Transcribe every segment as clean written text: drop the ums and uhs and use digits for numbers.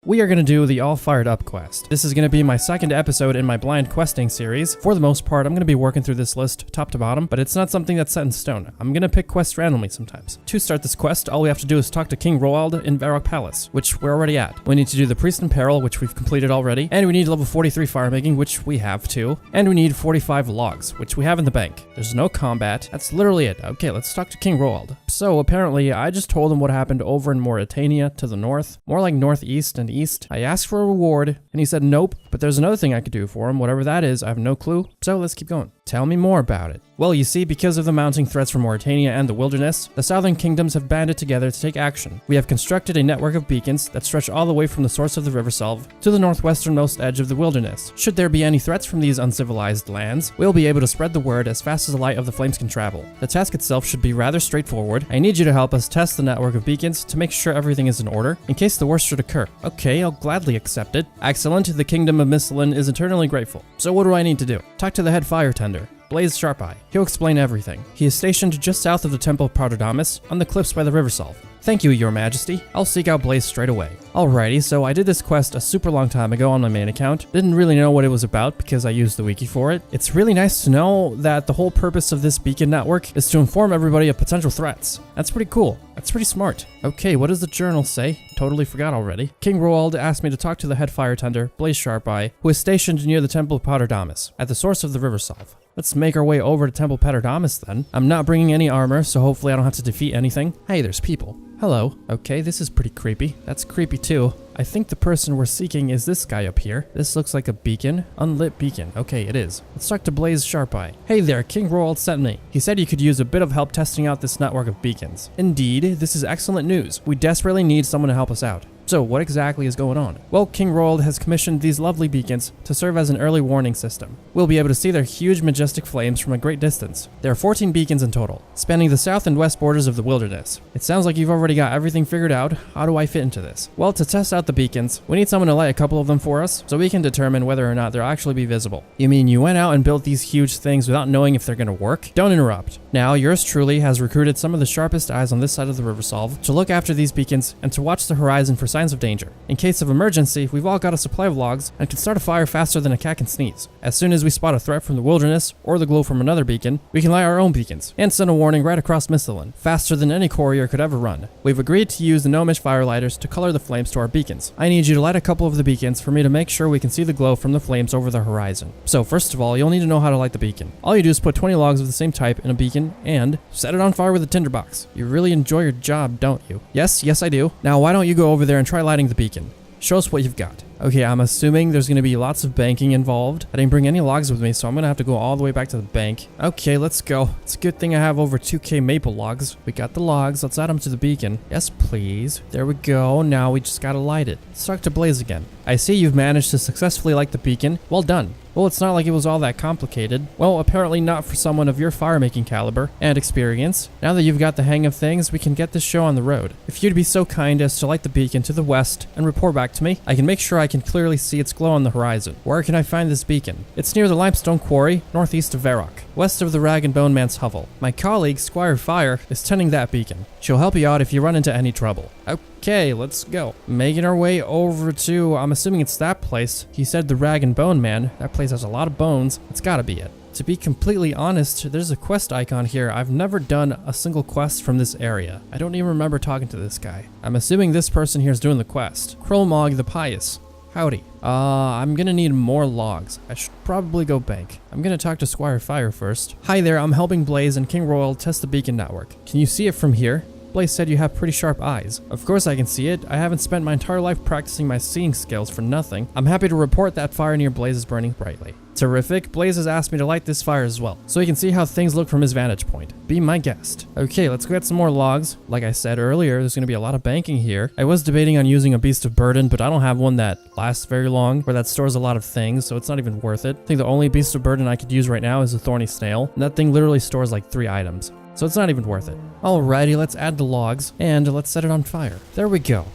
We are going to do the All Fired Up quest. This is going to be my second episode in my blind questing series. For the most part, I'm going to be working through this list top to bottom, but it's not something that's set in stone. I'm going to pick quests randomly sometimes. To start this quest, all we have to do is talk to King Roald in Varrock Palace, which we're already at. We need to do the Priest in Peril, which we've completed already, and we need level 43 fire making, which we have too, and we need 45 logs, which we have in the bank. There's no combat. That's literally it. Okay, let's talk to King Roald. So apparently, I just told him what happened over in Mauritania to the north, more like northeast and east. I asked for a reward, and he said nope, but there's another thing I could do for him, whatever that is. I have no clue, so let's keep going. Tell me more about it. Well, you see, because of the mounting threats from Mauritania and the wilderness, the southern kingdoms have banded together to take action. We have constructed a network of beacons that stretch all the way from the source of the River Selve to the northwesternmost edge of the wilderness. Should there be any threats from these uncivilized lands, we'll be able to spread the word as fast as the light of the flames can travel. The task itself should be rather straightforward. I need you to help us test the network of beacons to make sure everything is in order, in case the worst should occur. Okay, I'll gladly accept it. Excellent, the kingdom of Mistlin is eternally grateful. So what do I need to do? Talk to the head fire tender, Blaze Sharpeye. He'll explain everything. He is stationed just south of the Temple of Paterdamus on the cliffs by the River Selve. Thank you, Your Majesty. I'll seek out Blaze straight away. Alrighty, so I did this quest a super long time ago on my main account. Didn't really know what it was about because I used the wiki for it. It's really nice to know that the whole purpose of this beacon network is to inform everybody of potential threats. That's pretty cool. That's pretty smart. Okay, what does the journal say? Totally forgot already. King Roald asked me to talk to the head fire tender, Blaze Sharpeye, who is stationed near the Temple of Paterdamus, at the source of the River Selve. Let's make our way over to Temple Paterdamus then. I'm not bringing any armor, so hopefully I don't have to defeat anything. Hey, there's people. Hello. Okay, this is pretty creepy. That's creepy too. I think the person we're seeking is this guy up here. This looks like a beacon. Unlit beacon. Okay, it is. Let's talk to Blaze Sharpeye. Hey there, King Roald sent me. He said you could use a bit of help testing out this network of beacons. Indeed, this is excellent news. We desperately need someone to help us out. So what exactly is going on? Well, King Roald has commissioned these lovely beacons to serve as an early warning system. We'll be able to see their huge majestic flames from a great distance. There are 14 beacons in total, spanning the south and west borders of the wilderness. It sounds like you've already got everything figured out. How do I fit into this? Well, to test out the beacons, we need someone to light a couple of them for us so we can determine whether or not they'll actually be visible. You mean you went out and built these huge things without knowing if they're gonna work? Don't interrupt. Now, yours truly has recruited some of the sharpest eyes on this side of the River Selve to look after these beacons and to watch the horizon for signs of danger. In case of emergency, we've all got a supply of logs and can start a fire faster than a cat can sneeze. As soon as we spot a threat from the wilderness or the glow from another beacon, we can light our own beacons and send a warning right across Mistlin, faster than any courier could ever run. We've agreed to use the gnomish firelighters to color the flames to our beacons. I need you to light a couple of the beacons for me to make sure we can see the glow from the flames over the horizon. So first of all, you'll need to know how to light the beacon. All you do is put 20 logs of the same type in a beacon and set it on fire with a tinderbox. You really enjoy your job, don't you? Yes, I do. Now why don't you go over there and try lighting the beacon? Show us what you've got. Okay, I'm assuming there's going to be lots of banking involved. I didn't bring any logs with me, so I'm going to have to go all the way back to the bank. Okay, let's go. It's a good thing I have over 2k maple logs. We got the logs. Let's add them to the beacon. Yes, please. There we go. Now we just got to light it. Let's talk to Blaze again. I see you've managed to successfully light the beacon. Well done. Well, it's not like it was all that complicated. Well, apparently not for someone of your fire-making caliber and experience. Now that you've got the hang of things, we can get this show on the road. If you'd be so kind as to light the beacon to the west and report back to me, I can make sure I can clearly see its glow on the horizon. Where can I find this beacon? It's near the limestone quarry, northeast of Varrock, west of the Rag and Bone Man's hovel. My colleague, Squire Fire, is tending that beacon. She'll help you out if you run into any trouble. Okay, let's go. Making our way over to, I'm assuming it's that place. He said the Rag and Bone Man. That place has a lot of bones. It's gotta be it. To be completely honest, there's a quest icon here. I've never done a single quest from this area. I don't even remember talking to this guy. I'm assuming this person here is doing the quest. Krolmog the Pious. Howdy. I'm gonna need more logs. I should probably go bank. I'm gonna talk to Squire Fire first. Hi there, I'm helping Blaze and King Roald test the beacon network. Can you see it from here? Blaze said you have pretty sharp eyes. Of course I can see it. I haven't spent my entire life practicing my seeing skills for nothing. I'm happy to report that fire near Blaze is burning brightly. Terrific. Blaze has asked me to light this fire as well, so he can see how things look from his vantage point. Be my guest. Okay, let's go get some more logs. Like I said earlier, there's going to be a lot of banking here. I was debating on using a Beast of Burden, but I don't have one that lasts very long, or that stores a lot of things, so it's not even worth it. I think the only Beast of Burden I could use right now is a Thorny Snail, and that thing literally stores like 3 items. So it's not even worth it. Alrighty, let's add the logs, and let's set it on fire. There we go.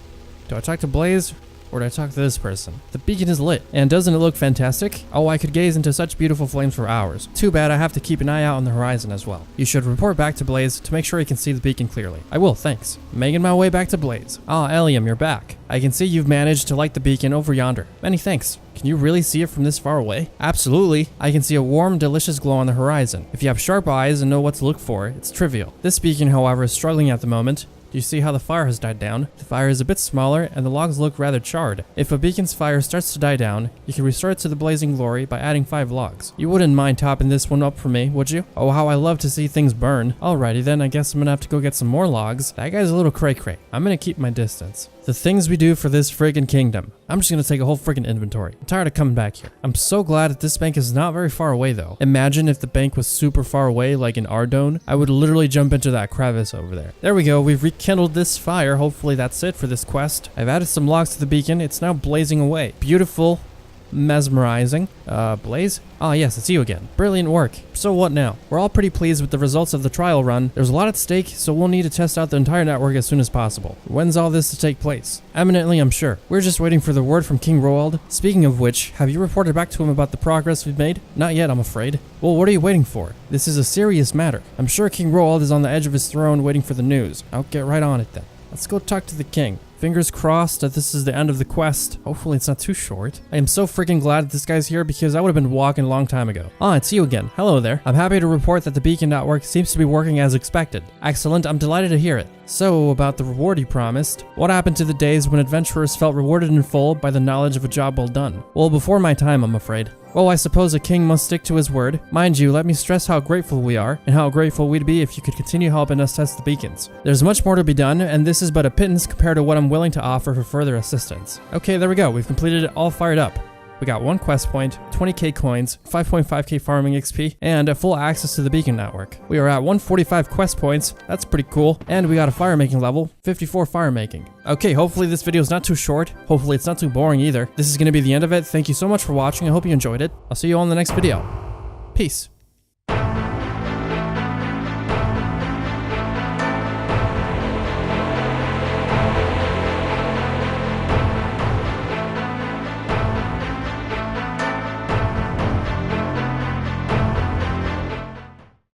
Do I talk to Blaze? Or did I talk to this person? The beacon is lit. And doesn't it look fantastic? Oh, I could gaze into such beautiful flames for hours. Too bad I have to keep an eye out on the horizon as well. You should report back to Blaze to make sure he can see the beacon clearly. I will, thanks. Making my way back to Blaze. Ah, Eliam, you're back. I can see you've managed to light the beacon over yonder. Many thanks. Can you really see it from this far away? Absolutely. I can see a warm, delicious glow on the horizon. If you have sharp eyes and know what to look for, it's trivial. This beacon, however, is struggling at the moment. Do you see how the fire has died down? The fire is a bit smaller and the logs look rather charred. If a beacon's fire starts to die down, you can restore it to the blazing glory by adding 5 logs. You wouldn't mind topping this one up for me, would you? Oh, how I love to see things burn. Alrighty then, I guess I'm gonna have to go get some more logs. That guy's a little cray-cray. I'm gonna keep my distance. The things we do for this friggin' kingdom. I'm just gonna take a whole friggin' inventory. I'm tired of coming back here. I'm so glad that this bank is not very far away though. Imagine if the bank was super far away, like in Ardone. I would literally jump into that crevice over there. There we go, we've rekindled this fire. Hopefully that's it for this quest. I've added some logs to the beacon. It's now blazing away. Beautiful. Mesmerizing. Blaze? Ah, yes, it's you again. Brilliant work. So what now? We're all pretty pleased with the results of the trial run. There's a lot at stake, so we'll need to test out the entire network as soon as possible. When's all this to take place? Eminently, I'm sure. We're just waiting for the word from King Roald. Speaking of which, have you reported back to him about the progress we've made? Not yet, I'm afraid. Well, what are you waiting for? This is a serious matter. I'm sure King Roald is on the edge of his throne waiting for the news. I'll get right on it then. Let's go talk to the king. Fingers crossed that this is the end of the quest. Hopefully it's not too short. I am so freaking glad that this guy's here because I would have been walking a long time ago. Ah, it's you again. Hello there. I'm happy to report that the beacon network seems to be working as expected. Excellent, I'm delighted to hear it. So, about the reward you promised, what happened to the days when adventurers felt rewarded in full by the knowledge of a job well done? Well, before my time, I'm afraid. Well, I suppose a king must stick to his word. Mind you, let me stress how grateful we are, and how grateful we'd be if you could continue helping us test the beacons. There's much more to be done, and this is but a pittance compared to what I'm willing to offer for further assistance. Okay, there we go. We've completed it all fired up. We got 1 quest point, 20k coins, 5.5k farming XP, and a full access to the beacon network. We are at 145 quest points, that's pretty cool, and we got a fire making level, 54 fire making. Okay, hopefully this video is not too short, hopefully it's not too boring either. This is going to be the end of it. Thank you so much for watching, I hope you enjoyed it. I'll see you all in the next video. Peace.